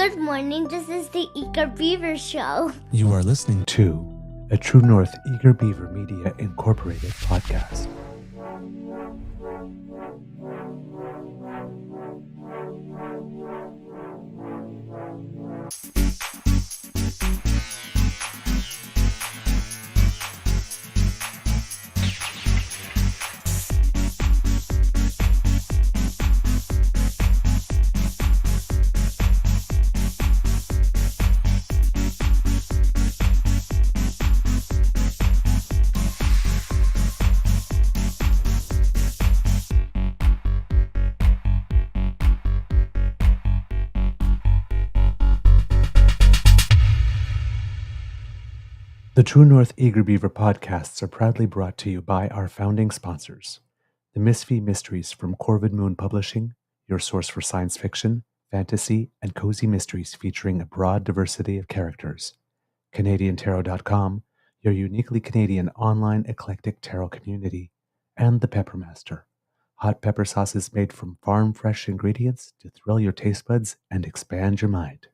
Good morning, this is the Eager Beaver Show. You are listening to a True North Eager Beaver Media Incorporated podcast. The True North Eager Beaver podcasts are proudly brought to you by our founding sponsors, the Misfit Mysteries from Corvid Moon Publishing, your source for science fiction, fantasy, and cozy mysteries featuring a broad diversity of characters, CanadianTarot.com, your uniquely Canadian online eclectic tarot community, and the Peppermaster, hot pepper sauces made from farm-fresh ingredients to thrill your taste buds and expand your mind.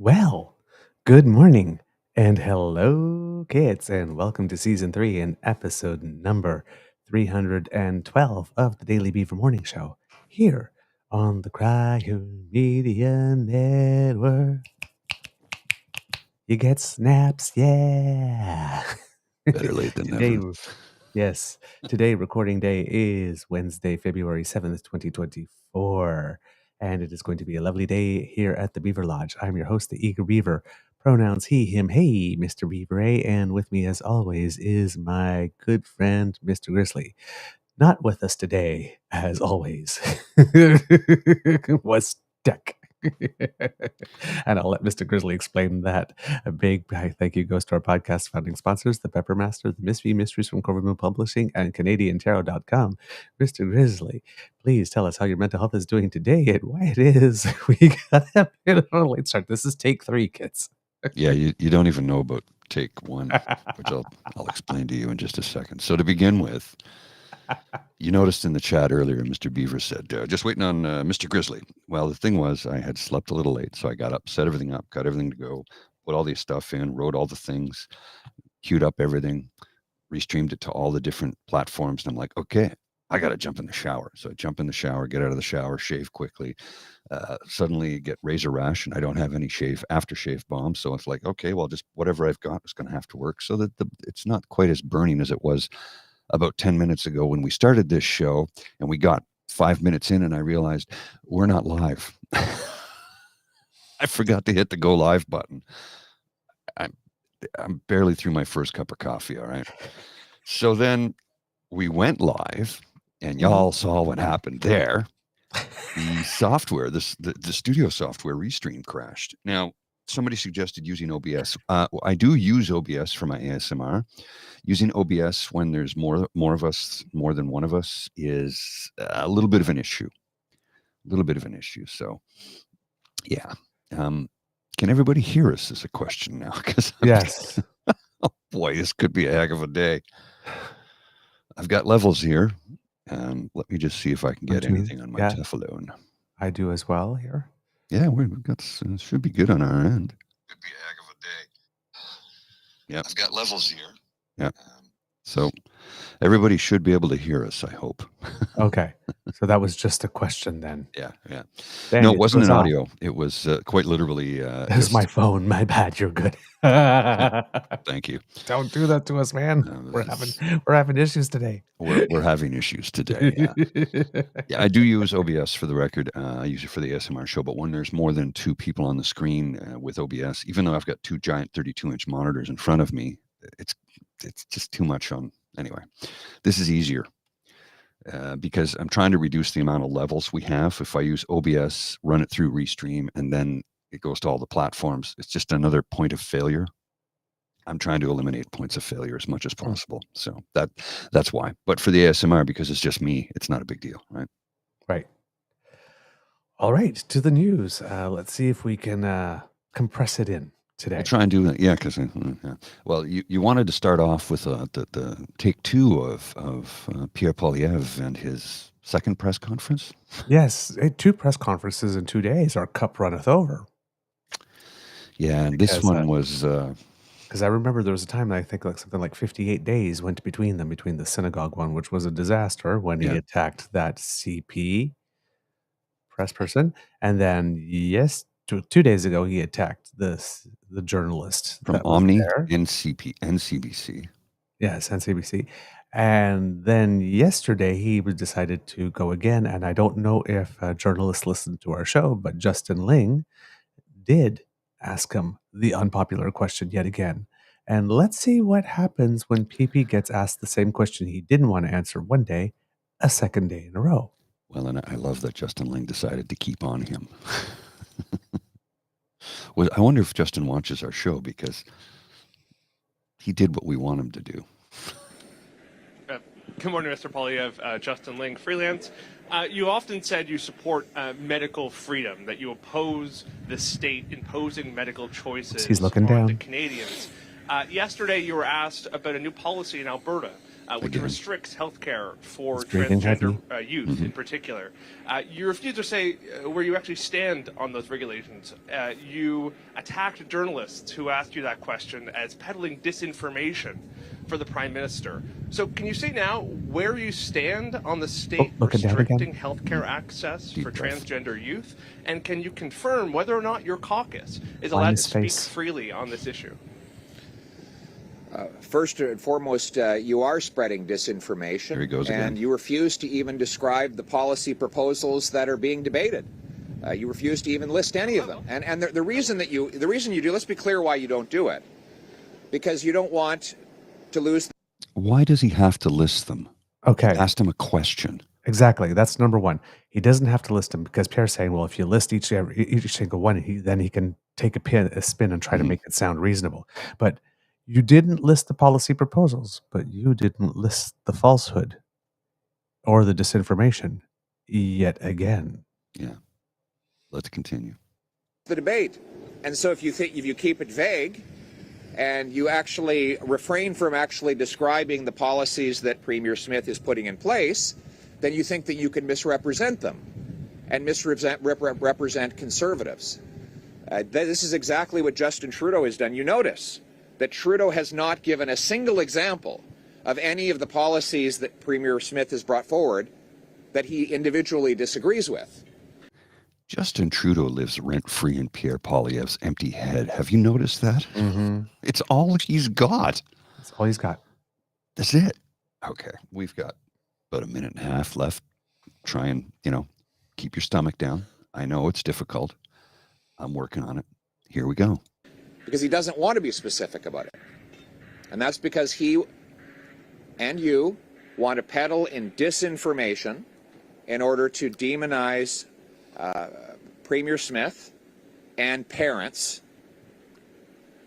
Well, good morning and hello, kids, and welcome to Season 3 and episode number 312 of the Daily Beaver Morning Show here on the Cryo Media Network. You get snaps, yeah. Better late than never. Yes, today recording day is Wednesday, February 7th, 2024. And it is going to be a lovely day here at the Beaver Lodge. I'm your host, the Eager Beaver. Pronouns he, him, hey, Mr. Beaver A. And with me, as always, is my good friend, Mr. Grizzly. Not with us today, as always, was stuck. And I'll let Mr. Grizzly explain that. A big thank you goes to our podcast founding sponsors, the Peppermaster, the Misfit Mysteries from Corvid Moon Publishing, and CanadianTarot.com. Mr. Grizzly, please tell us how your mental health is doing today and why it is we got a bit of a late start. This is take 3, kids. Yeah, you don't even know about take 1, which I'll explain to you in just a second. So to begin with, you noticed in the chat earlier, Mr. Beaver said, just waiting on Mr. Grizzly. Well, the thing was, I had slept a little late, so I got up, set everything up, got everything to go, put all the stuff in, wrote all the things, queued up everything, restreamed it to all the different platforms, and I'm like, okay, I got to jump in the shower. So I jump in the shower, get out of the shower, shave quickly, suddenly get razor rash, and I don't have any aftershave balm, so it's like, okay, well, just whatever I've got is going to have to work, so that it's not quite as burning as it was about 10 minutes ago when we started this show, and we got 5 minutes in and I realized we're not live. I forgot to hit the go live button. I'm barely through my first cup of coffee. All right. So then we went live and y'all saw what happened there. The software, the studio software Restream crashed. Now, somebody suggested using OBS. I do use OBS for my ASMR. Using OBS when there's more of us, more than one of us, is a little bit of an issue. So, yeah. Can everybody hear us is a question now. Yes. Oh boy, this could be a heck of a day. I've got levels here. Let me just see if I can get anything on my Teflon. I do as well here. Yeah, we've got, should be good on our end. Could be a heck of a day. Yeah. I've got levels here. Yeah. So everybody should be able to hear us, I hope. Okay. So that was just a question then. Yeah. Dang, no, it wasn't an audio. It was quite literally. It was my phone. My bad. You're good. Thank you. Don't do that to us, man. We're having issues today. We're having issues today. Yeah. Yeah, I do use OBS for the record. I use it for the ASMR show, but when there's more than 2 people on the screen with OBS, even though I've got 2 giant 32-inch monitors in front of me, it's just too much on. Anyway, this is easier because I'm trying to reduce the amount of levels we have. If I use OBS, run it through Restream, and then it goes to all the platforms, it's just another point of failure. I'm trying to eliminate points of failure as much as possible. So that's why. But for the ASMR, because it's just me, it's not a big deal, right? Right. All right, to the news. Let's see if we can compress it in today. We'll try and do that. Yeah, because well, you wanted to start off with the take two of Pierre Poilievre and his second press conference. Yes, 2 press conferences in 2 days. Our cup runneth over. Yeah, and this one was because I remember there was a time I think something like 58 days went between them, between the synagogue one, which was a disaster when he attacked that CP press person, and then 2 days ago he attacked the journalist from that was Omni there. NCBC. Yes, NCBC. And then yesterday he decided to go again, and I don't know if journalists listened to our show, but Justin Ling did ask him the unpopular question yet again. And let's see what happens when PeePee gets asked the same question he didn't want to answer one day, a second day in a row. Well, and I love that Justin Ling decided to keep on him. Well, I wonder if Justin watches our show because he did what we want him to do. Good morning, Mr. Poilievre. Justin Ling, freelance. You often said you support medical freedom, that you oppose the state imposing medical choices on the Canadians. Yesterday, you were asked about a new policy in Alberta, which restricts health care for transgender youth in particular. You refused to say where you actually stand on those regulations. You attacked journalists who asked you that question as peddling disinformation for the Prime Minister. So can you say now where you stand on the state restricting healthcare access for transgender youth? And can you confirm whether or not your caucus is allowed to speak freely on this issue? First and foremost, you are spreading disinformation. Here he goes again. And you refuse to even describe the policy proposals that are being debated. You refuse to even list any of them. And the reason you do, let's be clear why you don't do it. Because you don't want to lose. Why does he have to list them? Okay. Asked him a question. Exactly. That's number one. He doesn't have to list them because Pierre's saying, well, if you list each single one, then he can take a spin and try to make it sound reasonable. But you didn't list the policy proposals, but you didn't list the falsehood or the disinformation yet again. Yeah. Let's continue. The debate. And so if you keep it vague, and you actually refrain from actually describing the policies that Premier Smith is putting in place, then you think that you can misrepresent them and represent conservatives. This is exactly what Justin Trudeau has done. You notice that Trudeau has not given a single example of any of the policies that Premier Smith has brought forward that he individually disagrees with. Justin Trudeau lives rent-free in Pierre Poilievre's empty head. Have you noticed that? Mm-hmm. It's all he's got. That's all he's got. That's it. Okay, we've got about a minute and a half left. Try and, keep your stomach down. I know it's difficult. I'm working on it. Here we go. Because he doesn't want to be specific about it. And that's because he and you want to peddle in disinformation in order to demonize Premier Smith and parents.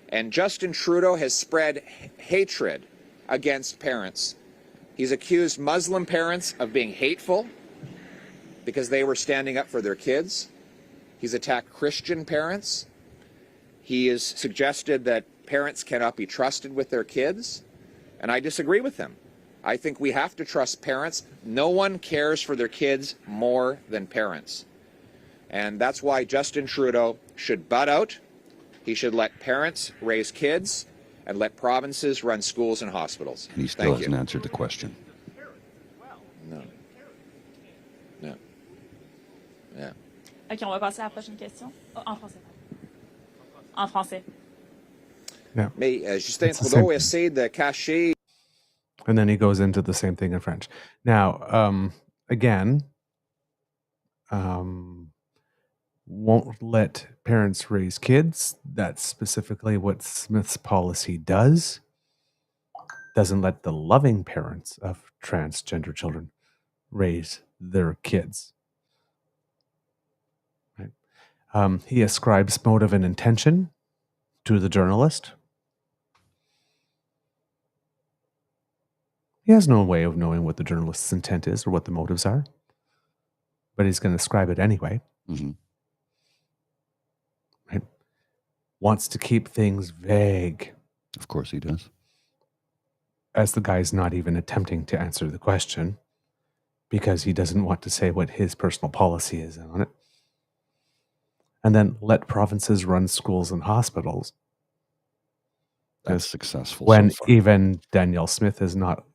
And Justin Trudeau has spread hatred against parents. He's accused Muslim parents of being hateful because they were standing up for their kids. He's attacked Christian parents. He has suggested that parents cannot be trusted with their kids. And I disagree with him. I think we have to trust parents. No one cares for their kids more than parents. And that's why Justin Trudeau should butt out. He should let parents raise kids and let provinces run schools and hospitals. And he still hasn't answered the question. No. No. Yeah. OK, on va passer à la prochaine question. En français. En français. Yeah. Mais Justin Trudeau essaie de cacher. And then he goes into the same thing in French. Now, again, won't let parents raise kids. That's specifically what Smith's policy does. Doesn't let the loving parents of transgender children raise their kids. Right? He ascribes motive and intention to the journalist. He has no way of knowing what the journalist's intent is or what the motives are, but he's going to ascribe it anyway. Mm-hmm. Right? Wants to keep things vague. Of course he does. As the guy's not even attempting to answer the question because he doesn't want to say what his personal policy is on it. And then let provinces run schools and hospitals. That's successful when so far. even Danielle Smith is not,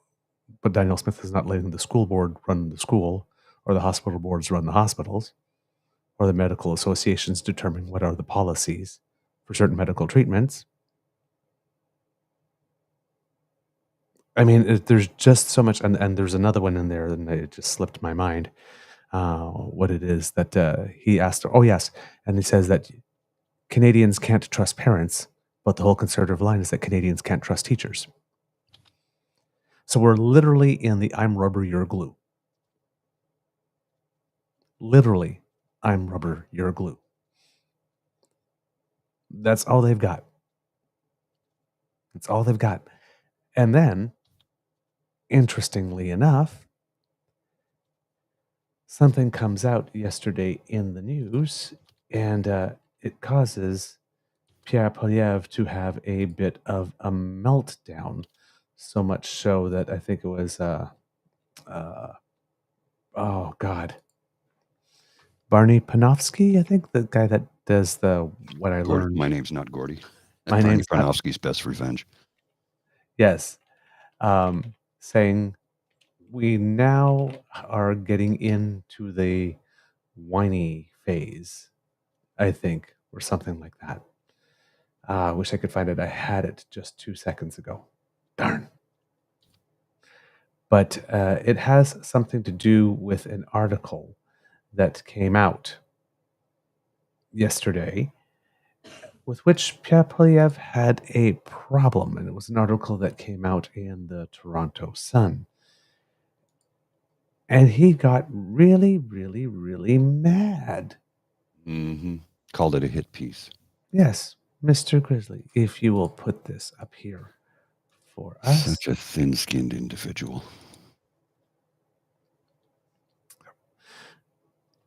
but Danielle Smith is not letting the school board run the school, or the hospital boards run the hospitals, or the medical associations determine what are the policies for certain medical treatments. I mean, there's just so much, and there's another one in there, and it just slipped my mind what it is that he asked. Oh, yes. And he says that Canadians can't trust parents, but the whole conservative line is that Canadians can't trust teachers. So we're literally in the I'm rubber, you're glue. Literally, I'm rubber, you're glue. That's all they've got. That's all they've got. And then, interestingly enough, something comes out yesterday in the news, and it causes Pierre Poilievre to have a bit of a meltdown. So much so that I think it was, oh God, Barney Panofsky, I think, the guy that does the What I Gordy. Learned. My name's not Gordy. My Barney name's Panofsky's Best Revenge. Yes. Saying we now are getting into the whiny phase, I think, or something like that. I wish I could find it. I had it just 2 seconds ago. Darn. But it has something to do with an article that came out yesterday with which Pierre Poilievre had a problem. And it was an article that came out in the Toronto Sun. And he got really, really, really mad. Mm-hmm. Called it a hit piece. Yes, Mr. Grizzly, if you will put this up here for us. Such a thin-skinned individual.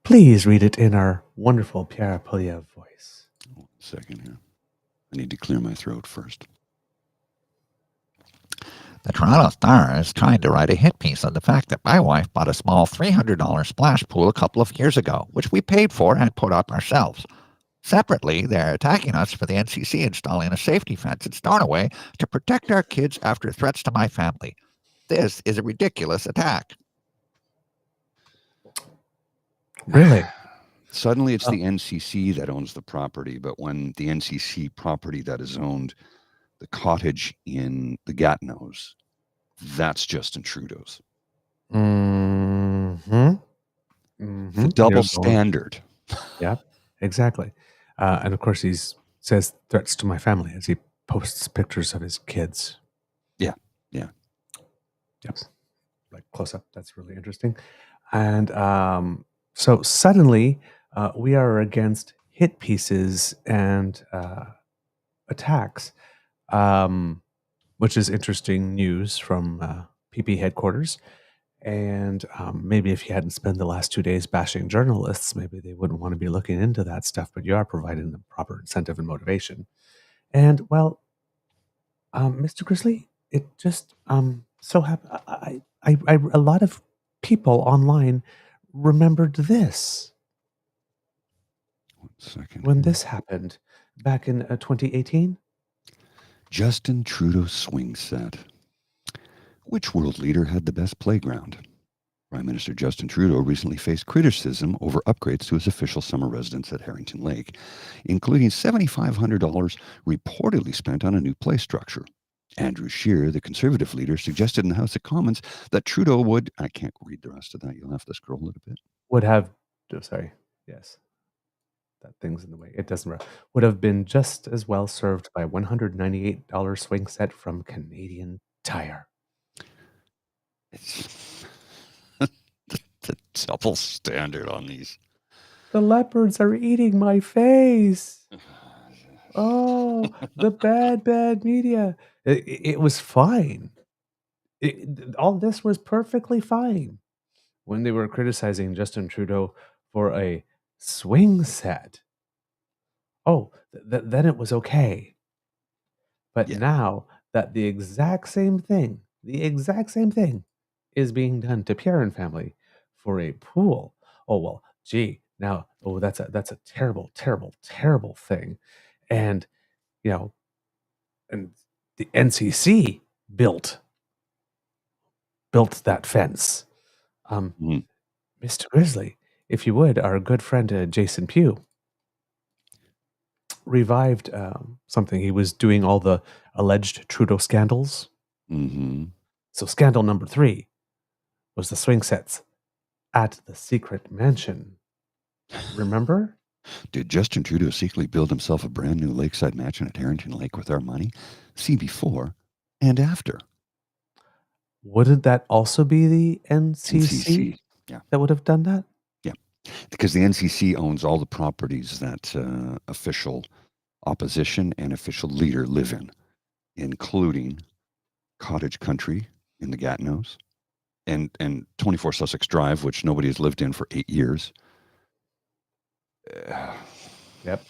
Please read it in our wonderful Pierre Poilievre voice. 1 second here. I need to clear my throat first. The Toronto Star is trying to write a hit piece on the fact that my wife bought a small $300 splash pool a couple of years ago, which we paid for and put up ourselves. Separately, they're attacking us for the NCC installing a safety fence in Stornoway to protect our kids after threats to my family. This is a ridiculous attack. Really? Suddenly it's the NCC that owns the property, but when the NCC property that is owned, the cottage in the Gatineaus, that's Justin Trudeau's. Mm-hmm. Mm-hmm. The double standard. Yeah, exactly. And of course, he says threats to my family as he posts pictures of his kids. Yeah, yeah. Yep. Like close up. That's really interesting. And so suddenly we are against hit pieces and attacks, which is interesting news from PeePee headquarters. And maybe if you hadn't spent the last 2 days bashing journalists, maybe they wouldn't want to be looking into that stuff, but you are providing them proper incentive and motivation. And, well, Mr. Grizzly, it just so happened, a lot of people online remembered this. 1 second. When this happened back in 2018. Justin Trudeau swing set. Which world leader had the best playground? Prime Minister Justin Trudeau recently faced criticism over upgrades to his official summer residence at Harrington Lake, including $7,500 reportedly spent on a new play structure. Andrew Scheer, the Conservative leader, suggested in the House of Commons that Trudeau would, I can't read the rest of that, you'll have to scroll it a bit. Would have, sorry, yes. That thing's in the way. It doesn't. Would have been just as well served by a $198 swing set from Canadian Tire. It's the double standard on these. The leopards are eating my face. Oh, the bad media. It was fine. All this was perfectly fine when they were criticizing Justin Trudeau for a swing set. Oh, then it was okay. But now that the exact same thing is being done to Pierre and family for a pool. Oh, well, gee, now, that's a terrible, terrible, terrible thing. And, and the NCC built that fence. Mr. Grizzly, if you would, our good friend Jason Pugh revived something. He was doing all the alleged Trudeau scandals. So scandal number 3 was the swing sets at the secret mansion. Remember? Did Justin Trudeau secretly build himself a brand new lakeside mansion at Harrington Lake with our money? See before and after. Wouldn't that also be the NCC? Yeah. That would have done that? Yeah. Because the NCC owns all the properties that official opposition and official leader live in, including Cottage Country in the Gatineaus and 24 Sussex Drive, which nobody has lived in for 8 years. Yep.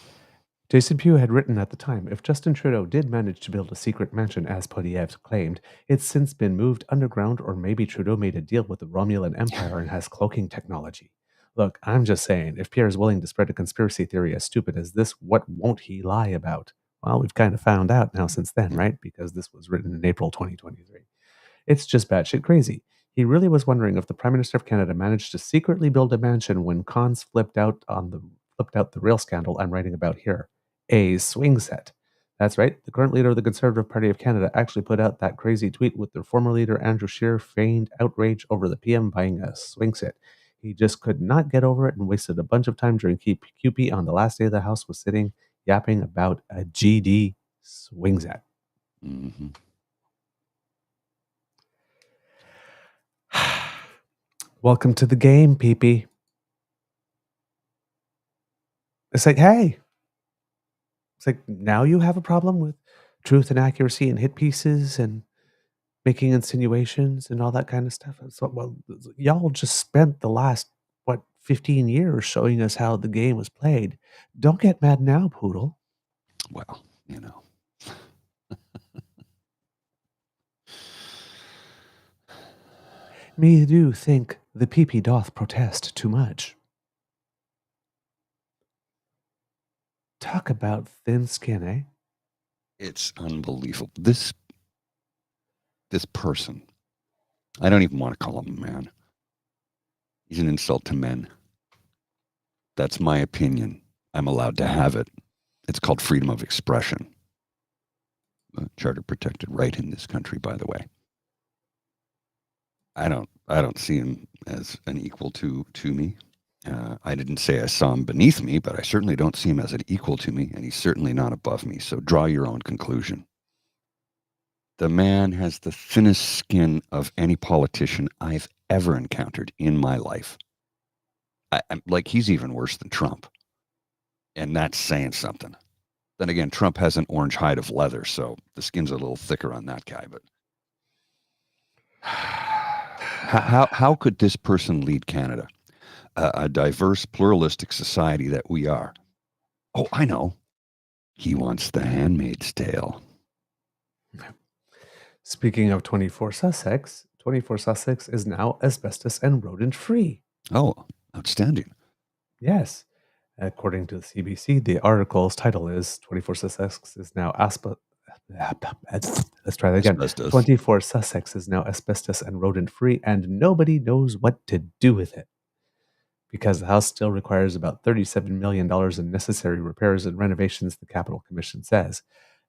Jason Pugh had written at the time, if Justin Trudeau did manage to build a secret mansion as Podiev claimed, it's since been moved underground, or maybe Trudeau made a deal with the Romulan Empire and has cloaking technology. Look, I'm just saying, if Pierre is willing to spread a conspiracy theory as stupid as this, what won't he lie about? Well, we've kind of found out now since then, right? Because this was written in April 2023. It's just batshit crazy. He really was wondering if the Prime Minister of Canada managed to secretly build a mansion when cons flipped out the real scandal I'm writing about here. A swing set. That's right. The current leader of the Conservative Party of Canada actually put out that crazy tweet with their former leader Andrew Scheer feigned outrage over the PM buying a swing set. He just could not get over it and wasted a bunch of time during QP on the last day the House was sitting, yapping about a GD swing set. Welcome to the game, PeePee. It's like, hey. It's like, now you have a problem with truth and accuracy and hit pieces and making insinuations and all that kind of stuff. So, well, y'all just spent the last, 15 years showing us how the game was played. Don't get mad now, Poodle. Well, Me do think the PeePee doth protest too much. Talk about thin skin, eh? It's unbelievable. This person, I don't even want to call him a man. He's an insult to men. That's my opinion. I'm allowed to have it. It's called freedom of expression. A charter protected right in this country, by the way. I don't see him as an equal to me. I didn't say I saw him beneath me, but I certainly don't see him as an equal to me, and he's certainly not above me. So draw your own conclusion. The man has the thinnest skin of any politician I've ever encountered in my life. I'm like, he's even worse than Trump. And that's saying something. Then again, Trump has an orange hide of leather, so the skin's a little thicker on that guy. But how could this person lead Canada? A diverse, pluralistic society that we are. Oh, I know. He wants the Handmaid's Tale. Speaking of 24 Sussex, 24 Sussex is now asbestos and rodent free. Oh, outstanding. Yes. According to the CBC, the article's title is 24 Sussex is now let's try that again. Asbestos. 24 Sussex is now asbestos and rodent free, and nobody knows what to do with it. Because the house still requires about $37 million in necessary repairs and renovations, the Capital Commission says.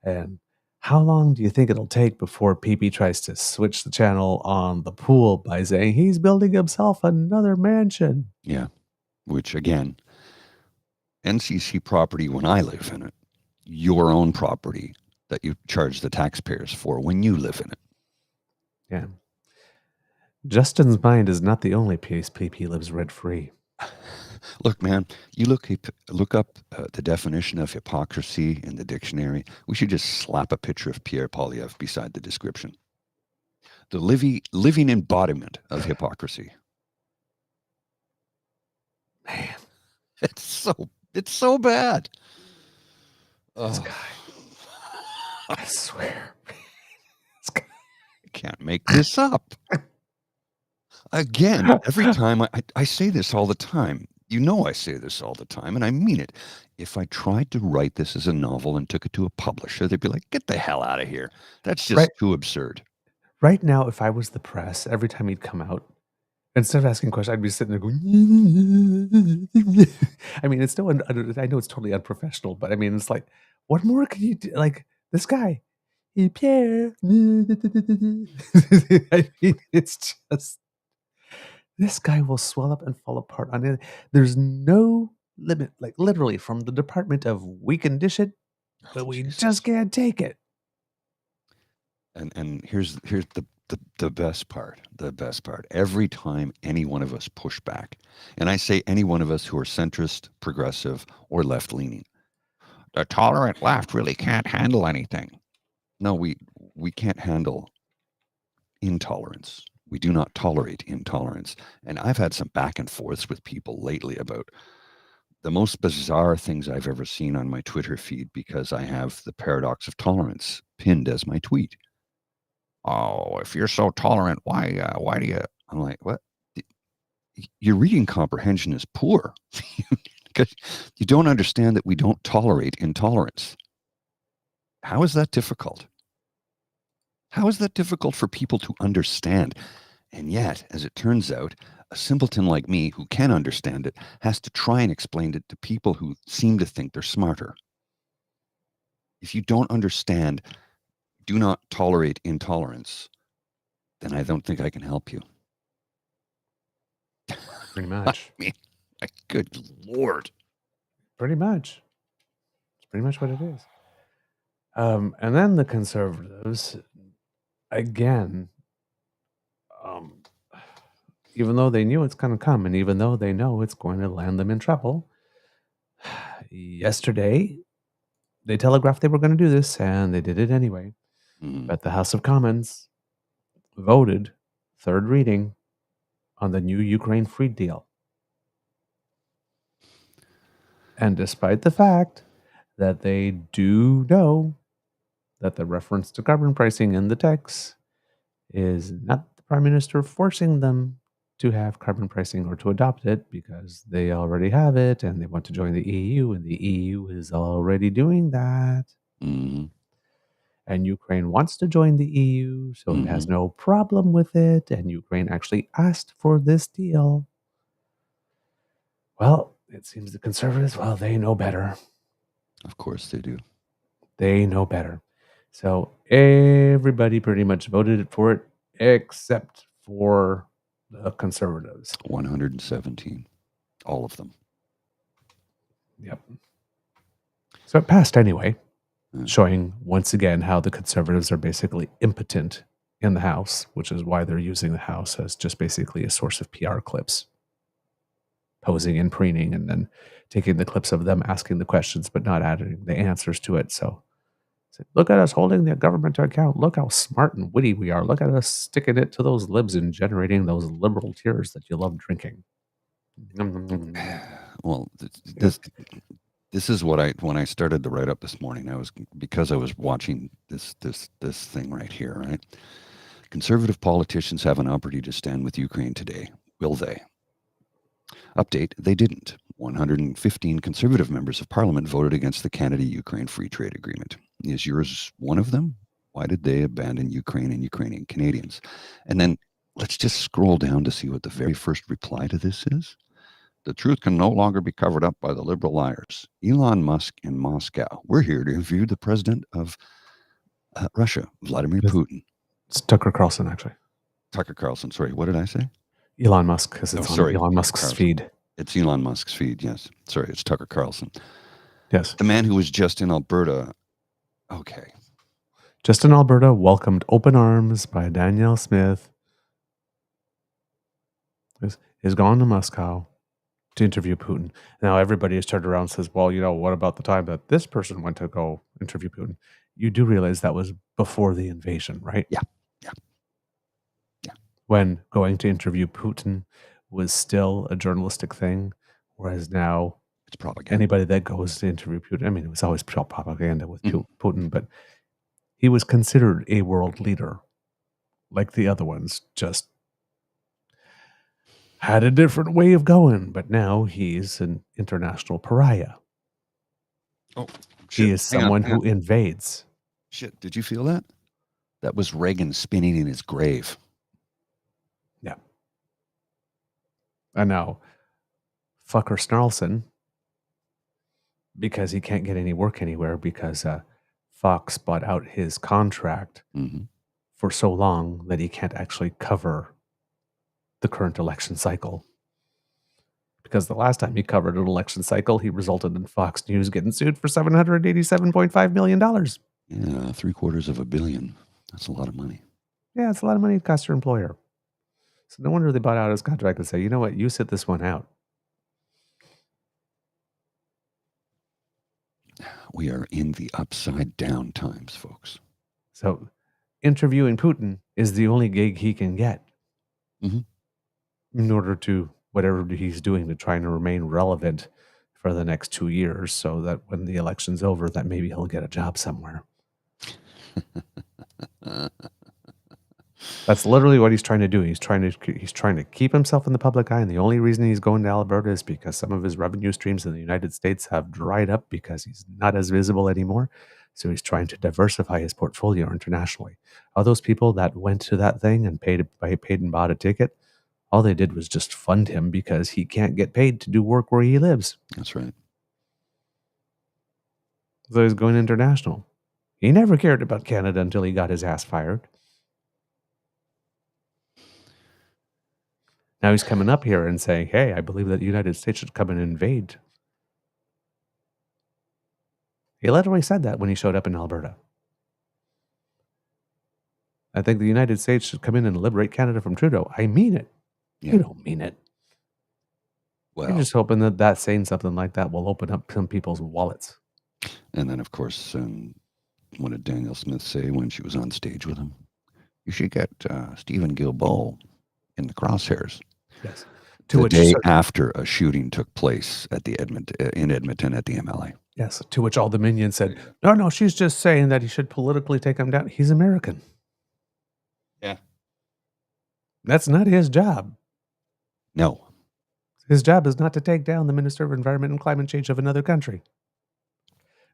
And how long do you think it'll take before PeePee tries to switch the channel on the pool by saying he's building himself another mansion? Yeah, which again, NCC property when I live in it, your own property that you charge the taxpayers for when you live in it. Yeah. Justin's mind is not the only place PeePee lives rent-free. Look, man, you look up the definition of hypocrisy in the dictionary. We should just slap a picture of Pierre Poilievre beside the description. The living embodiment of hypocrisy. Man. It's so bad. This guy. I swear. This guy. I can't make this up. Again, every time I say this all the time. You know I say this all the time, and I mean it. If I tried to write this as a novel and took it to a publisher, they'd be like, get the hell out of here. That's just too absurd. Right now, if I was the press, every time he'd come out, instead of asking questions, I'd be sitting there going, I mean, it's still, I know it's totally unprofessional, but I mean, it's like, what more can you do? Like, this guy, Pierre. I mean, it's just, this guy will swell up and fall apart on it. There's no limit, like literally from the department of we can dish it, but we just can't take it. And here's the best part. The best part. Every time any one of us push back, and I say any one of us who are centrist, progressive, or left-leaning, the tolerant left really can't handle anything. No, we can't handle intolerance. We do not tolerate intolerance. And I've had some back and forths with people lately about the most bizarre things I've ever seen on my Twitter feed because I have the paradox of tolerance pinned as my tweet. Oh, if you're so tolerant, why do you? I'm like, what? Your reading comprehension is poor because you don't understand that we don't tolerate intolerance. How is that difficult? How is that difficult for people to understand? And yet, as it turns out, a simpleton like me who can understand it has to try and explain it to people who seem to think they're smarter. If you don't understand, do not tolerate intolerance, then I don't think I can help you. Pretty much. I mean, good Lord. Pretty much. It's pretty much what it is. And then the conservatives, again, even though they knew it's going to come, and even though they know it's going to land them in trouble, yesterday they telegraphed they were going to do this, and they did it anyway. But the House of Commons voted third reading on the new Ukraine free deal. And despite the fact that they do know that the reference to carbon pricing in the text is not the Prime Minister forcing them to have carbon pricing or to adopt it because they already have it and they want to join the EU, and the EU is already doing that. Mm-hmm. And Ukraine wants to join the EU, so it has no problem with it. And Ukraine actually asked for this deal. Well, it seems the conservatives, well, they know better. Of course they do. They know better. So everybody pretty much voted for it except for the conservatives. 117. All of them. Yep. So it passed anyway, showing once again how the conservatives are basically impotent in the House, which is why they're using the House as just basically a source of PR clips, posing and preening, and then taking the clips of them asking the questions but not adding the answers to it. So look at us holding the government to account. Look how smart and witty we are. Look at us sticking it to those libs and generating those liberal tears that you love drinking. Well, this is what when I started to write up this morning, because I was watching this thing right here, right? Conservative politicians have an opportunity to stand with Ukraine today. Will they? Update, they didn't. 115 conservative members of parliament voted against the Canada-Ukraine Free Trade Agreement. Is yours one of them? Why did they abandon Ukraine and Ukrainian Canadians? And then let's just scroll down to see what the very first reply to this is. The truth can no longer be covered up by the liberal liars. Elon Musk in Moscow. We're here to interview the president of Russia, Vladimir Putin. It's Tucker Carlson, actually. Tucker Carlson. Sorry, what did I say? Elon Musk, because it's on Elon Musk's feed. It's Elon Musk's feed, yes. Sorry, it's Tucker Carlson. Yes. The man who was just in Alberta. Okay. Just in Alberta, welcomed open arms by Danielle Smith. Is gone to Moscow to interview Putin. Now everybody has turned around and says, well, what about the time that this person went to go interview Putin? You do realize that was before the invasion, right? Yeah. When going to interview Putin was still a journalistic thing, whereas now It's propaganda. Anybody that goes to interview Putin, I mean, it was always propaganda with Putin, but he was considered a world leader, like the other ones, just had a different way of going. But now he's an international pariah. Oh, shit. He is someone who invades. Shit, did you feel that? That was Reagan spinning in his grave. Yeah. And now, fucker Snarlson, because he can't get any work anywhere because Fox bought out his contract for so long that he can't actually cover the current election cycle. Because the last time he covered an election cycle, he resulted in Fox News getting sued for $787.5 million. Yeah, $750 million. That's a lot of money. Yeah, it's a lot of money it costs your employer. So no wonder they bought out his contract and say, you know what, you sit this one out. We are in the upside down times, folks. So interviewing Putin is the only gig he can get in order to whatever he's doing to try and remain relevant for the next 2 years so that when the election's over, that maybe he'll get a job somewhere. That's literally what he's trying to do. He's trying to keep himself in the public eye, and the only reason he's going to Alberta is because some of his revenue streams in the United States have dried up because he's not as visible anymore. So he's trying to diversify his portfolio internationally. All those people that went to that thing and paid and bought a ticket, all they did was just fund him because he can't get paid to do work where he lives. That's right. So he's going international. He never cared about Canada until he got his ass fired. Now he's coming up here and saying, hey, I believe that the United States should come and invade. He literally said that when he showed up in Alberta. I think the United States should come in and liberate Canada from Trudeau. I mean it. Yeah. You don't mean it. Well, I'm just hoping that saying something like that will open up some people's wallets. And then, of course, what did Danielle Smith say when she was on stage with him? You should get Stephen Guilbeault in the crosshairs. Yes. The day after a shooting took place at in Edmonton at the MLA. Yes. To which all the minions said, no, she's just saying that he should politically take him down. He's American. Yeah. That's not his job. No. His job is not to take down the Minister of Environment and Climate Change of another country.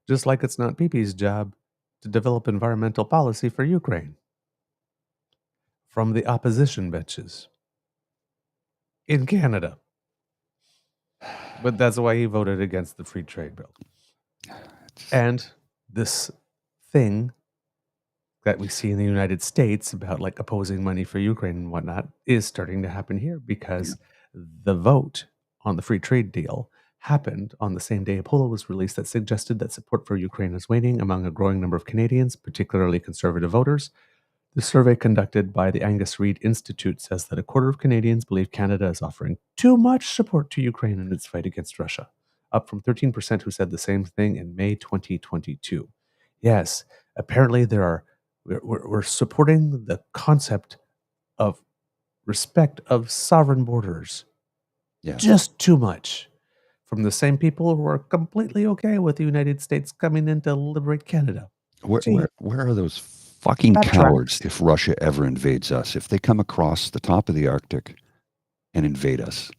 Just like it's not PeePee's job to develop environmental policy for Ukraine. From the opposition benches. In Canada. But that's why he voted against the free trade bill. And this thing that we see in the United States about like opposing money for Ukraine and whatnot is starting to happen here because the vote on the free trade deal happened on the same day a poll was released that suggested that support for Ukraine is waning among a growing number of Canadians, particularly conservative voters. The survey conducted by the Angus Reid Institute says that a quarter of Canadians believe Canada is offering too much support to Ukraine in its fight against Russia, up from 13% who said the same thing in May 2022. Yes, apparently we're supporting the concept of respect of sovereign borders. Yeah. Just too much. From the same people who are completely okay with the United States coming in to liberate Canada. Where are those fucking cowards if Russia ever invades us? If they come across the top of the Arctic and invade us,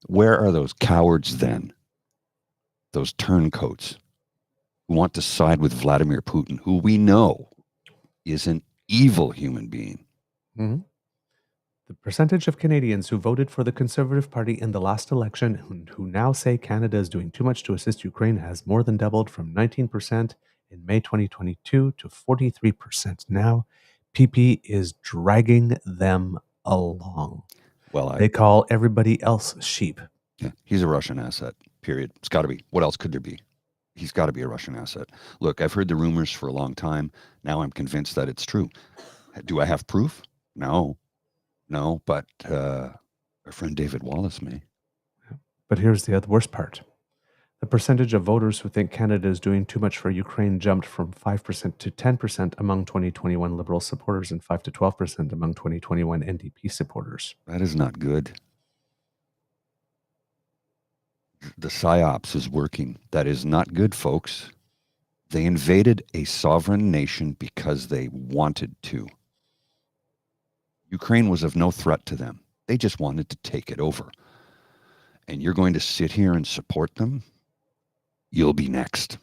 where are those cowards then? Those turncoats who want to side with Vladimir Putin, who we know is an evil human being. Mm-hmm. The percentage of Canadians who voted for the Conservative Party in the last election and who now say Canada is doing too much to assist Ukraine has more than doubled from 19% in May 2022 to 43% now. PeePee is dragging them along. Well, they call everybody else sheep. Yeah, he's a Russian asset, period. It's got to be. What else could there be? He's got to be a Russian asset. Look, I've heard the rumors for a long time. Now I'm convinced that it's true. Do I have proof? No, but our friend David Wallace may. But here's the worst part. The percentage of voters who think Canada is doing too much for Ukraine jumped from 5% to 10% among 2021 Liberal supporters and 5 to 12% among 2021 NDP supporters. That is not good. the psyops is working. That is not good, folks. They invaded a sovereign nation because they wanted to. Ukraine was of no threat to them. They just wanted to take it over. And you're going to sit here and support them? You'll be next.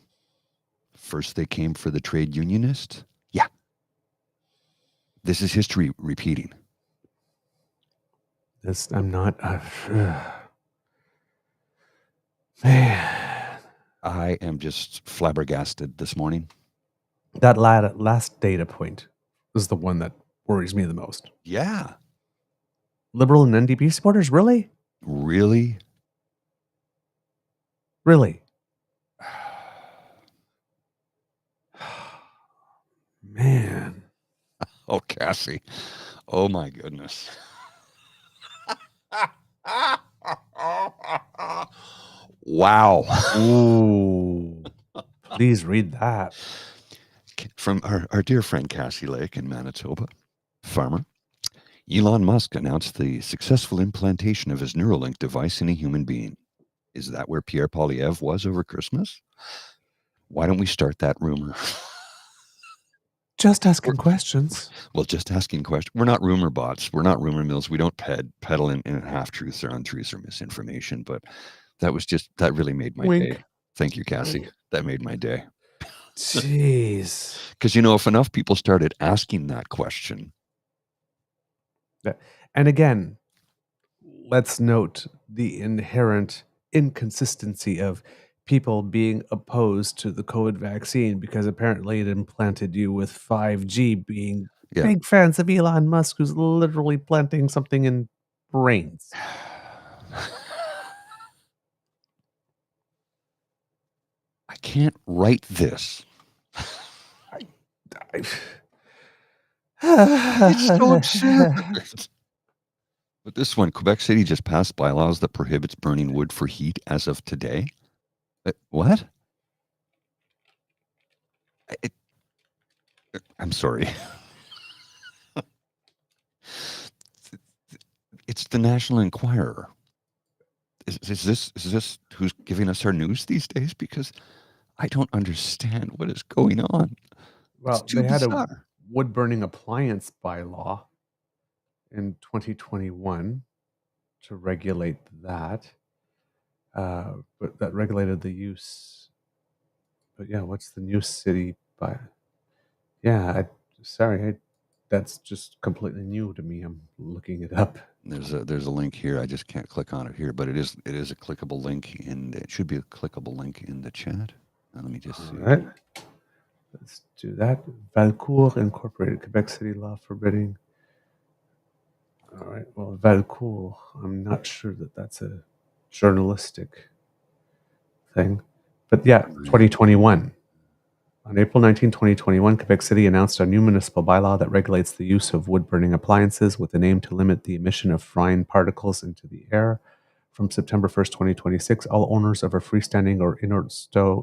First they came for the trade unionists? Yeah. This is history repeating. I'm not... man. I am just flabbergasted this morning. That last data point is the one that worries me the most. Yeah. Liberal and NDP supporters? Really? Really? Really? Man. Oh, Cassie. Oh, my goodness. Wow. Ooh. Please read that. From our dear friend Cassie Lake in Manitoba, farmer. Elon Musk announced the successful implantation of his Neuralink device in a human being. Is that where Pierre Poilievre was over Christmas? Why don't we start that rumor? Just asking questions. Well, just asking questions. We're not rumor bots. We're not rumor mills. We don't peddle in half-truths or untruths or misinformation. But that really made my Wink. day. Thank you, Cassie. That made my day. Jeez. Because, if enough people started asking that question. And again, let's note the inherent inconsistency of people being opposed to the COVID vaccine because apparently it implanted you with 5G, being big fans of Elon Musk, who's literally planting something in brains. I can't write this. It's so absurd. But this one, Quebec City just passed bylaws that prohibits burning wood for heat as of today. What? I'm sorry. It's the National Enquirer. Is this who's giving us our news these days? Because I don't understand what is going on. Well, they had a wood burning appliance bylaw in 2021 to regulate that. But that regulated the use. But yeah, what's the new city by? Yeah, that's just completely new to me. I'm looking it up. There's a link here. I just can't click on it here, but it is a clickable link, and it should be a clickable link in the chat. Let me just see. All right. Let's do that. Valcourt Incorporated, Quebec City law forbidding. All right. Well, Valcourt, I'm not sure that that's a journalistic thing. But yeah, 2021. On April 19, 2021, Quebec City announced a new municipal bylaw that regulates the use of wood-burning appliances with an aim to limit the emission of fine particles into the air. From September 1st, 2026, all owners of a freestanding or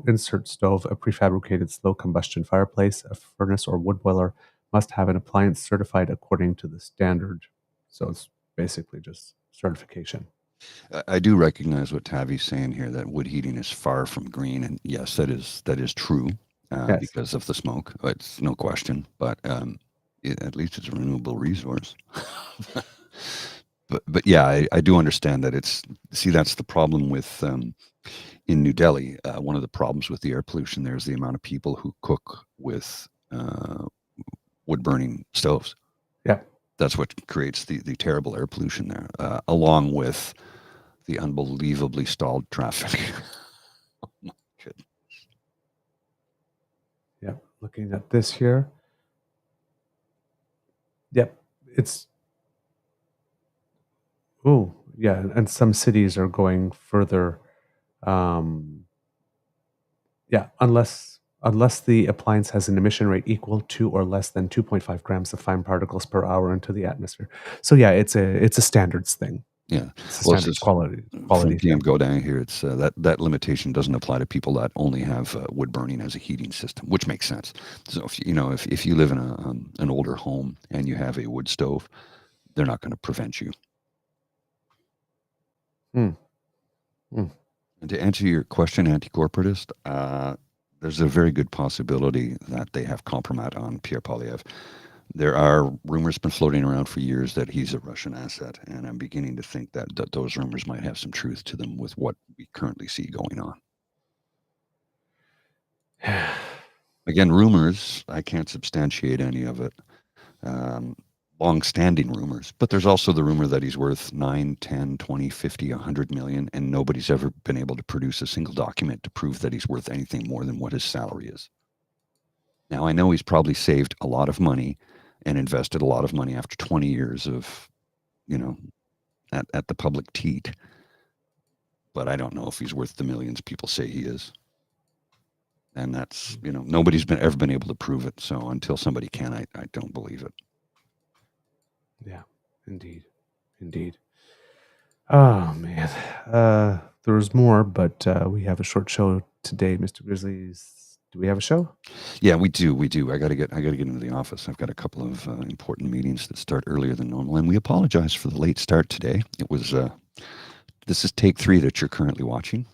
insert stove, a prefabricated slow combustion fireplace, a furnace, or wood boiler must have an appliance certified according to the standard. So it's basically just certification. I do recognize what Tavi's saying here, that wood heating is far from green, and yes, that is true because of the smoke. It's no question, but at least it's a renewable resource. But yeah, I do understand that that's the problem with in New Delhi. One of the problems with the air pollution there is the amount of people who cook with wood burning stoves. Yeah. That's what creates the terrible air pollution there, along with the unbelievably stalled traffic. Oh my goodness. Yeah, looking at this here. Yep, it's... Oh, yeah, and some cities are going further. Yeah, unless the appliance has an emission rate equal to or less than 2.5 grams of fine particles per hour into the atmosphere. So yeah, it's a standards thing. Yeah, it's a standards quality from thing. Go down here. It's that limitation doesn't apply to people that only have wood burning as a heating system, which makes sense. So if you live in an older home and you have a wood stove, they're not going to prevent you. And to answer your question, anti-corporatist, there's a very good possibility that they have compromat on Pierre Poilievre. There are rumors been floating around for years that he's a Russian asset, and I'm beginning to think that those rumors might have some truth to them with what we currently see going on. Again, rumors, I can't substantiate any of it. Long-standing rumors, but there's also the rumor that he's worth 9, 10, 20, 50, 100 million, and nobody's ever been able to produce a single document to prove that he's worth anything more than what his salary is. Now, I know he's probably saved a lot of money and invested a lot of money after 20 years of, at the public teat, but I don't know if he's worth the millions people say he is. And that's, nobody's ever been able to prove it. So until somebody can, I don't believe it. Yeah, indeed. Oh, man. There was more, but we have a short show today, Mr. Grizzlies. Do we have a show? Yeah, we do. I got to get into the office. I've got a couple of important meetings that start earlier than normal, and we apologize for the late start today. It was this is take 3 that you're currently watching.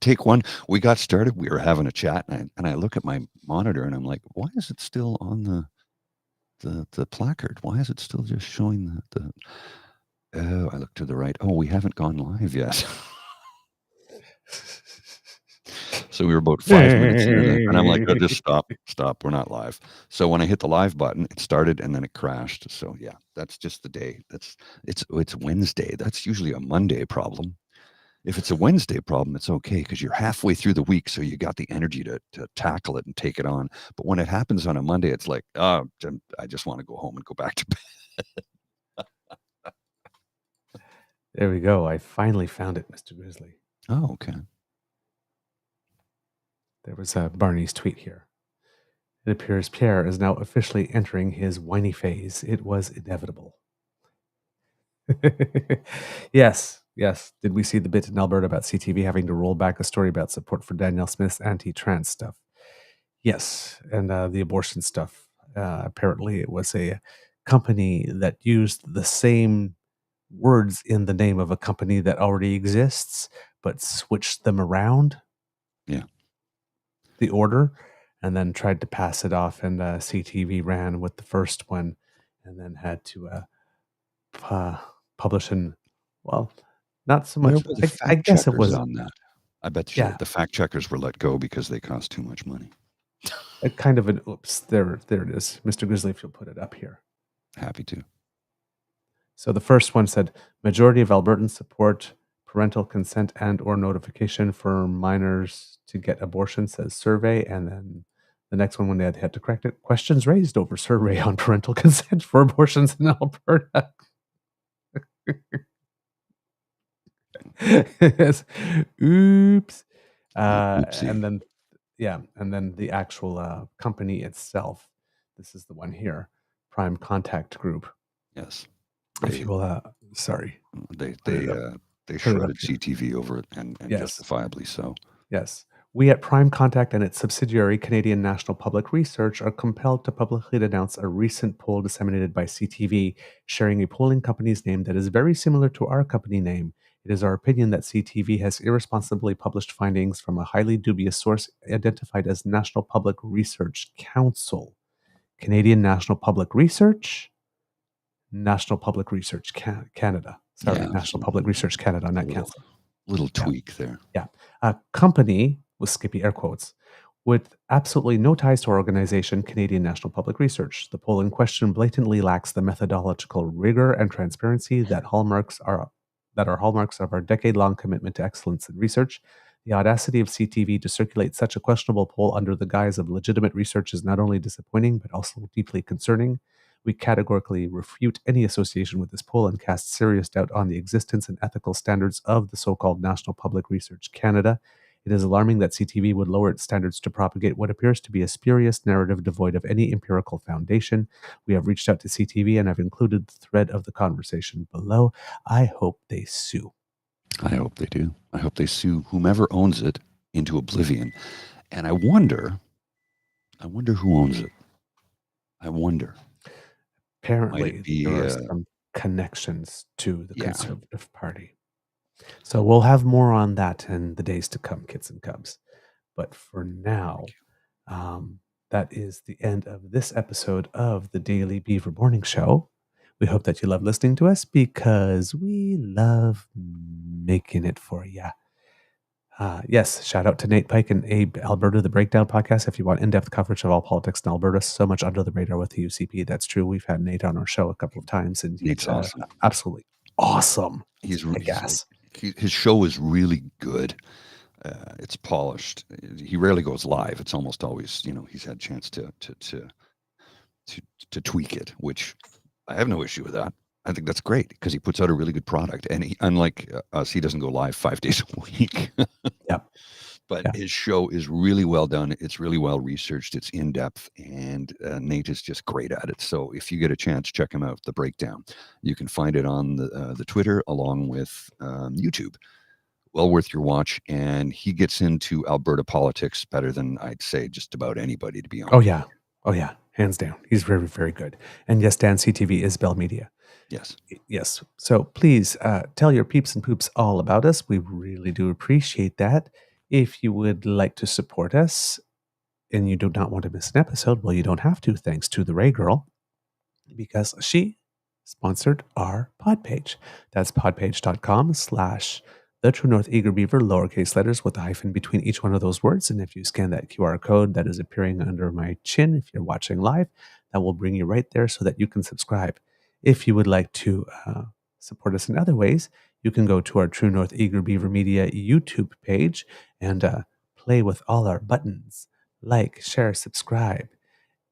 Take 1, we got started. We were having a chat, and I look at my monitor, and I'm like, why is it still on the placard? Why is it still just showing the oh, I look to the right. Oh, we haven't gone live yet. So we were about 5 minutes in, and I'm like, oh, just stop. We're not live. So when I hit the live button, it started and then it crashed. So yeah, that's just the day. It's Wednesday. That's usually a Monday problem. If it's a Wednesday problem, it's okay because you're halfway through the week, so you got the energy to tackle it and take it on. But when it happens on a Monday, it's like, oh, I just want to go home and go back to bed. There we go. I finally found it, Mr. Grizzly. Oh, okay. There was Barney's tweet here. It appears Pierre is now officially entering his whiny phase. It was inevitable. Yes. Did we see the bit in Alberta about CTV having to roll back a story about support for Danielle Smith's anti-trans stuff? Yes, and the abortion stuff. Apparently, it was a company that used the same words in the name of a company that already exists, but switched them around. Yeah. The order, and then tried to pass it off, and CTV ran with the first one, and then had to publish in, well, not so much. I guess it was on that. I bet you the fact checkers were let go because they cost too much money. A kind of an oops. There it is, Mr. Grizzly. If you'll put it up here, happy to. So the first one said majority of Albertans support parental consent and or notification for minors to get abortion, says survey. And then the next one, when they had to correct it, questions raised over survey on parental consent for abortions in Alberta. Yes. Oops. And then the actual company itself. This is the one here, Prime Contact Group. Yes. If you will, sorry. They shredded CTV over it, and justifiably so. Yes. We at Prime Contact and its subsidiary, Canadian National Public Research, are compelled to publicly denounce a recent poll disseminated by CTV, sharing a polling company's name that is very similar to our company name. It is our opinion that CTV has irresponsibly published findings from a highly dubious source identified as National Public Research Council. Canadian National Public Research, National Public Research Canada. Sorry, National Public Research Canada, not Council. Little tweak there. Yeah. A company, with Skippy air quotes, with absolutely no ties to our organization, Canadian National Public Research. The poll in question blatantly lacks the methodological rigor and transparency that are hallmarks of our decade-long commitment to excellence in research. The audacity of CTV to circulate such a questionable poll under the guise of legitimate research is not only disappointing, but also deeply concerning. We categorically refute any association with this poll and cast serious doubt on the existence and ethical standards of the so-called National Public Research Canada. It is alarming that CTV would lower its standards to propagate what appears to be a spurious narrative devoid of any empirical foundation. We have reached out to CTV and have included the thread of the conversation below. I hope they sue. I hope they do. I hope they sue whomever owns it into oblivion. And I wonder who owns it. I wonder. Apparently, there are some connections to the Conservative Party. So we'll have more on that in the days to come, kids and cubs. But for now, that is the end of this episode of the Daily Beaver Morning Show. We hope that you love listening to us because we love making it for you. Yes, shout out to Nate Pike and Abe Alberta, the Breakdown Podcast. If you want in-depth coverage of all politics in Alberta, so much under the radar with the UCP. That's true. We've had Nate on our show a couple of times, and he's awesome. Absolutely awesome. He's gas. His show is really good. It's polished. He rarely goes live. It's almost always, he's had a chance to tweak it, which I have no issue with that. I think that's great because he puts out a really good product. And he, unlike us, he doesn't go live 5 days a week. Yep. But his show is really well done. It's really well researched. It's in depth, and Nate is just great at it. So if you get a chance, check him out. The Breakdown. You can find it on the Twitter along with YouTube. Well worth your watch, and he gets into Alberta politics better than I'd say just about anybody, to be honest. Oh yeah, hands down. He's very, very good. And yes, Dan, CTV is Bell Media. Yes. So please tell your peeps and poops all about us. We really do appreciate that. If you would like to support us and you do not want to miss an episode, well, you don't have to, thanks to the Ray Girl, because she sponsored our pod page. That's podpage.com/The True North Eager Beaver, lowercase letters with a hyphen between each one of those words. And if you scan that QR code that is appearing under my chin, if you're watching live, that will bring you right there so that you can subscribe. If you would like to support us in other ways, you can go to our True North Eager Beaver Media YouTube page and play with all our buttons. Like, share, subscribe,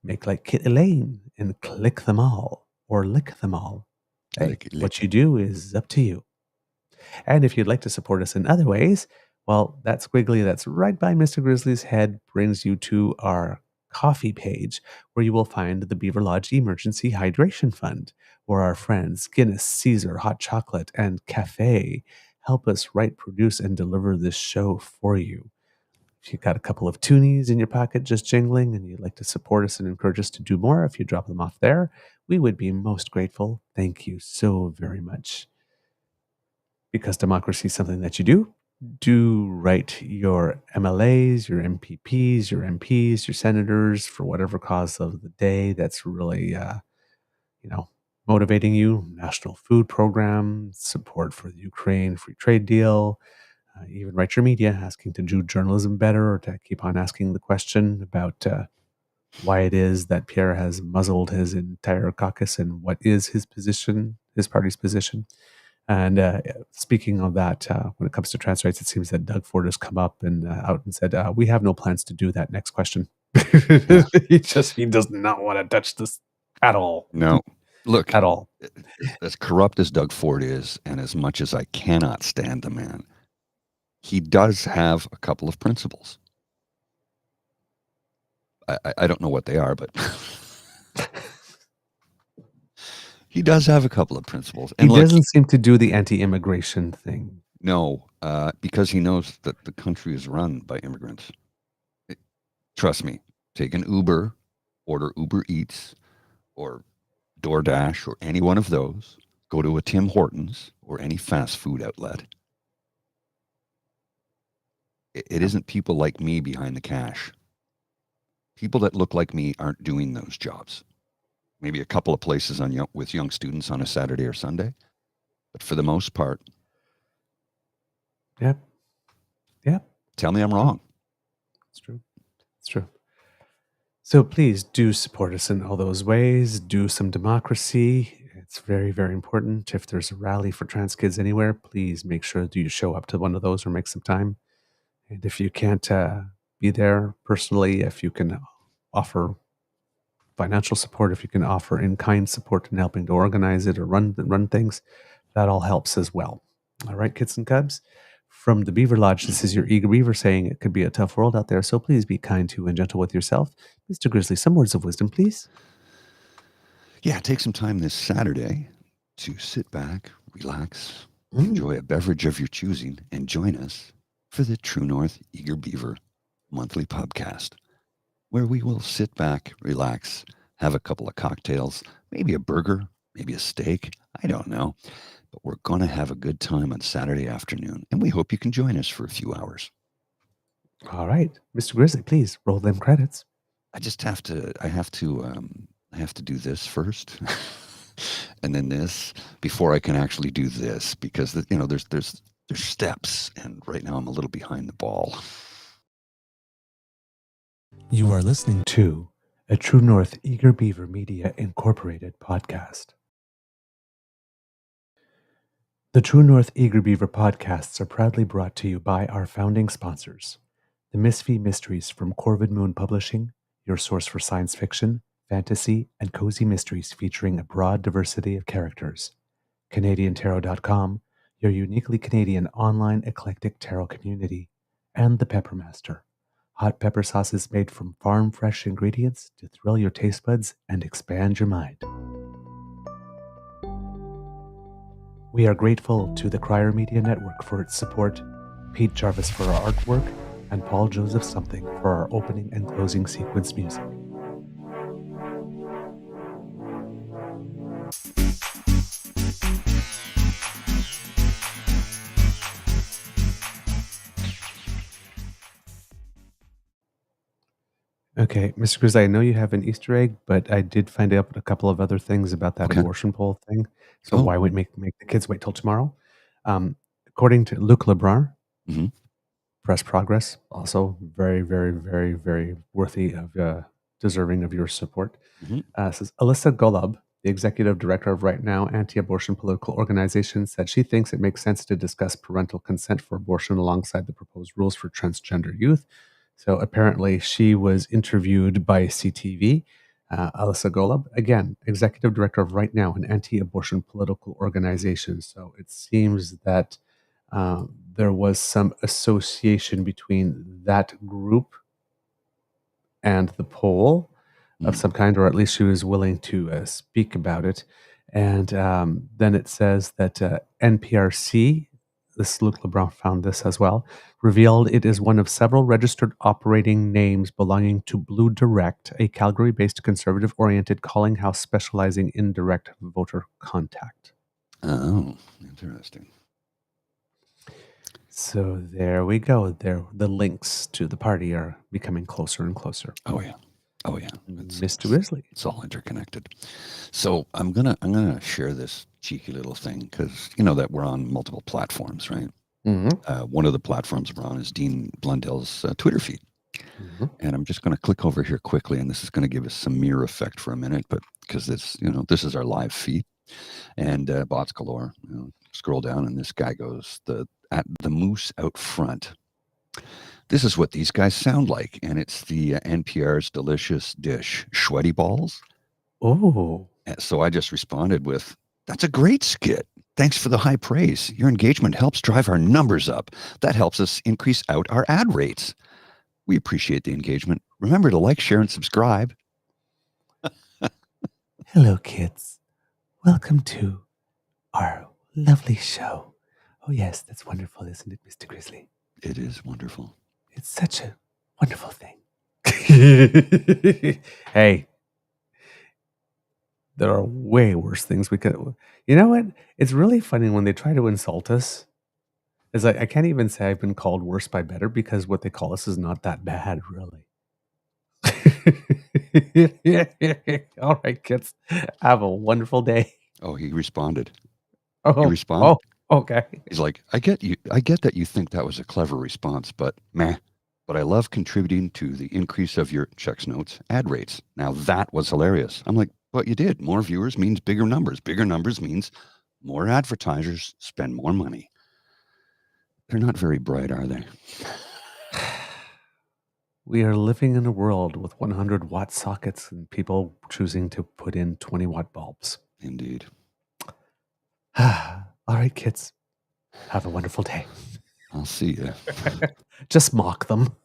make like Kit Elaine and click them all or lick them all. Hey, what you do is up to you. And if you'd like to support us in other ways, well, that squiggly that's right by Mr. Grizzly's head brings you to our coffee page, where you will find the Beaver Lodge Emergency Hydration Fund, where our friends Guinness, Caesar, Hot Chocolate, and Cafe help us write, produce, and deliver this show for you. If you've got a couple of toonies in your pocket just jingling and you'd like to support us and encourage us to do more, if you drop them off there, we would be most grateful. Thank you so very much. Because democracy is something that you do write your MLAs, your MPPs, your MPs, your senators for whatever cause of the day that's really, motivating you. National Food Program, support for the Ukraine free trade deal, even write your media asking to do journalism better or to keep on asking the question about why it is that Pierre has muzzled his entire caucus and what is his position, his party's position. And speaking of that, when it comes to trans rights, it seems that Doug Ford has come up and out and said, we have no plans to do that. Next question. He does not want to touch this at all. No, look, at all. As corrupt as Doug Ford is, and as much as I cannot stand the man, he does have a couple of principles. I don't know what they are, but he does have a couple of principles. And he doesn't seem to do the anti-immigration thing. No, because he knows that the country is run by immigrants. Trust me, take an Uber, order Uber Eats or DoorDash or any one of those, go to a Tim Hortons or any fast food outlet. It isn't people like me behind the cash. People that look like me aren't doing those jobs. Maybe a couple of places with young students on a Saturday or Sunday. But for the most part. Yep. Tell me I'm wrong. It's true. So please do support us in all those ways. Do some democracy. It's very, very important. If there's a rally for trans kids anywhere, please make sure that you show up to one of those or make some time. And if you can't be there personally, if you can offer financial support, if you can offer in-kind support in helping to organize it or run things, that all helps as well. All right, kids and cubs, from the Beaver Lodge, this is your Eager Beaver saying it could be a tough world out there, so please be kind to and gentle with yourself. Mr. Grizzly, some words of wisdom, please. Yeah, take some time this Saturday to sit back, relax, enjoy a beverage of your choosing, and join us for the True North Eager Beaver monthly podcast, where we will sit back, relax, have a couple of cocktails, maybe a burger, maybe a steak. I don't know. But we're going to have a good time on Saturday afternoon, and we hope you can join us for a few hours. All right, Mr. Grizzly, please roll them credits. I have to do this first, and then this before I can actually do this, because there's steps, and right now I'm a little behind the ball. You are listening to a True North Eager Beaver Media Incorporated podcast. The True North Eager Beaver podcasts are proudly brought to you by our founding sponsors, the Misfit Mysteries from Corvid Moon Publishing, your source for science fiction, fantasy, and cozy mysteries featuring a broad diversity of characters. CanadianTarot.com, your uniquely Canadian online eclectic tarot community. And the Peppermaster, hot pepper sauces made from farm-fresh ingredients to thrill your taste buds and expand your mind. We are grateful to the Crier Media Network for its support, Pete Jarvis for our artwork, and Paul Joseph Something for our opening and closing sequence music. Okay, Mr. Cruz, I know you have an Easter egg, but I did find out a couple of other things about that abortion poll thing. So why would make the kids wait till tomorrow? According to Luc Lebrun, Press Progress, also very, very, very, very worthy of deserving of your support. Says Alyssa Golob, the executive director of Right Now anti-abortion political organization, said she thinks it makes sense to discuss parental consent for abortion alongside the proposed rules for transgender youth. So apparently she was interviewed by CTV. Alyssa Golob, again, executive director of Right Now, an anti-abortion political organization. So it seems that there was some association between that group and the poll of some kind, or at least she was willing to speak about it. And then it says that NPRC, this Luc Lebrun found this as well, revealed it is one of several registered operating names belonging to Blue Direct, a Calgary-based conservative-oriented calling house specializing in direct voter contact. Oh, interesting. So there we go. There, the links to the party are becoming closer and closer. Oh yeah. Mr. Grizzly. It's all interconnected. So I'm gonna share this cheeky little thing because you know that we're on multiple platforms, right? One of the platforms we're on is Dean Blundell's Twitter feed, and I'm just going to click over here quickly, and this is going to give us some mirror effect for a minute, but because this is our live feed, and bots galore. Scroll down, and this guy goes at the moose out front. This is what these guys sound like, and it's the NPR's delicious dish, sweaty balls. Oh. So I just responded with, "That's a great skit. Thanks for the high praise. Your engagement helps drive our numbers up. That helps us increase out our ad rates. We appreciate the engagement. Remember to like, share, and subscribe." Hello, kids. Welcome to our lovely show. Oh, yes, that's wonderful, isn't it, Mr. Grizzly? It is wonderful. It's such a wonderful thing. Hey, there are way worse things we could. You know what? It's really funny when they try to insult us. It's like, I can't even say I've been called worse by better because what they call us is not that bad, really. All right, kids. Have a wonderful day. Oh, he responded. Oh, he responded. Oh, okay. He's like, I get that you think that was a clever response, but meh. But I love contributing to the increase of your checks notes ad rates. Now that was hilarious. I'm like, but you did. More viewers means bigger numbers. Bigger numbers means more advertisers spend more money. They're not very bright, are they? We are living in a world with 100-watt sockets and people choosing to put in 20-watt bulbs. Indeed. All right, kids. Have a wonderful day. I'll see you. Just mock them.